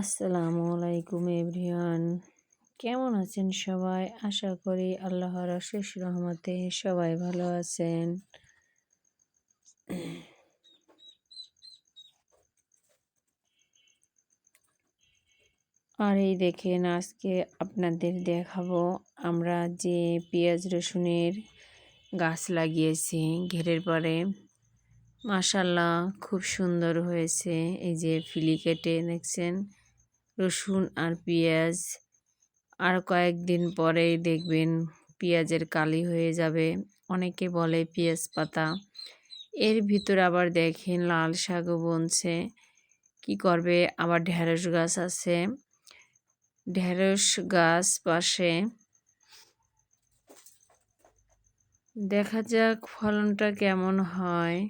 আসসালামু আলাইকুম এভরিওয়ান, কেমন আছেন সবাই? আশা করি আল্লাহর অশেষ রহমতে সবাই ভালো আছেন। আর এই দেখেন, আজকে আপনাদের দেখাবো আমরা যে পেঁয়াজ রসুনের গাছ লাগিয়েছি ঘেরের পরে। মাশাল্লাহ, খুব সুন্দর হয়েছে। এই যে ফিলি কেটে দেখছেন রসুন আর পেঁয়াজ। আর কয়েকদিন পরেই দেখবেন পেঁয়াজের কালি হয়ে যাবে। অনেকে বলে পেঁয়াজ পাতা। এর ভিতর আবার দেখেন লাল শাকও বুনছে। কি করবে? আবার ঢেঁড়স গাছ আছে, ঢেঁড়স গাছ পাশে। দেখা যাক ফলনটা কেমন হয়।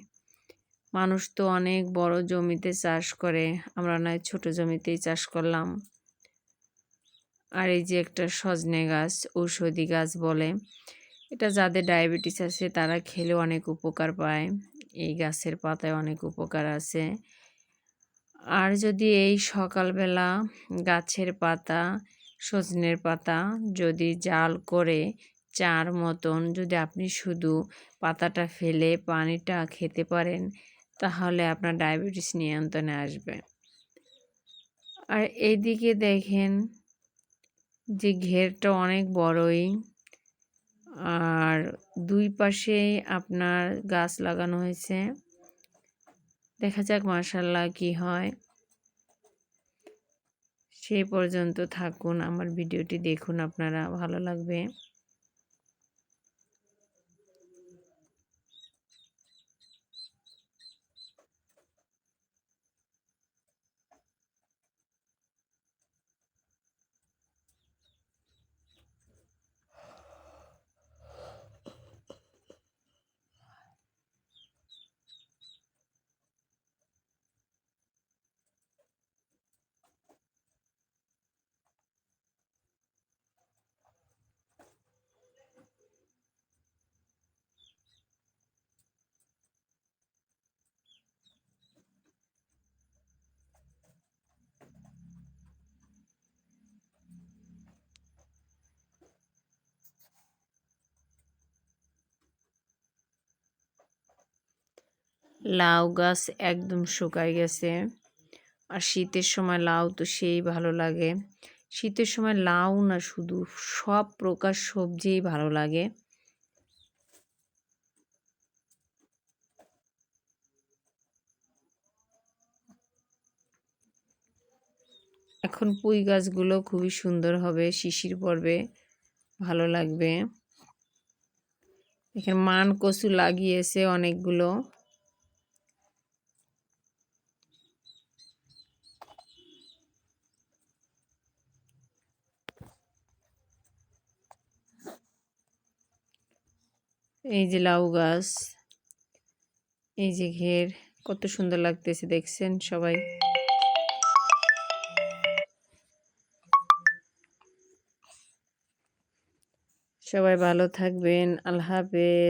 মানুষ তো অনেক বড় জমিতে চাষ করে, আমরা নয় ছোট জমিতেই চাষ করলাম। আর এই যে একটা সজনে গাছ, ঔষধি গাছ বলে। এটা যাদের ডায়াবেটিস আছে তারা খেলে অনেক উপকার পায়। এই গাছের পাতায় অনেক উপকার আছে। আর যদি এই সকালবেলা গাছের পাতা, সজনের পাতা যদি জাল করে চার মতন যদি আপনি শুধু পাতাটা ফেলে পানিটা খেতে পারেন, তাহলে আপনার ডায়াবেটিস নিয়ন্ত্রণে আসবে। আর এইদিকে দেখেন যে ঘেরটা অনেক বড়ই, আর দুই পাশেই আপনার গাছ লাগানো হয়েছে। দেখা যাক মাশাআল্লাহ কি হয়। সেই পর্যন্ত থাকুন, আমার ভিডিওটি দেখুন, আপনারা ভালো লাগবে। লাউ গাছ একদম শুকায় গেছে। আর শীতের সময় লাউ তো সেই ভালো লাগে। শীতের সময় লাউ না, শুধু সব প্রকার সবজিই ভালো লাগে। এখন পুঁই গাছগুলো খুবই সুন্দর হবে, শিশির পড়বে, ভালো লাগবে। এখানে মান কচু লাগিয়েছে অনেকগুলো। এই যে লাউ গাছ, এই যে ঘের, কত সুন্দর লাগতেছে দেখছেন সবাই। সবাই ভালো থাকবেন, আল্লাহ হাফেজ।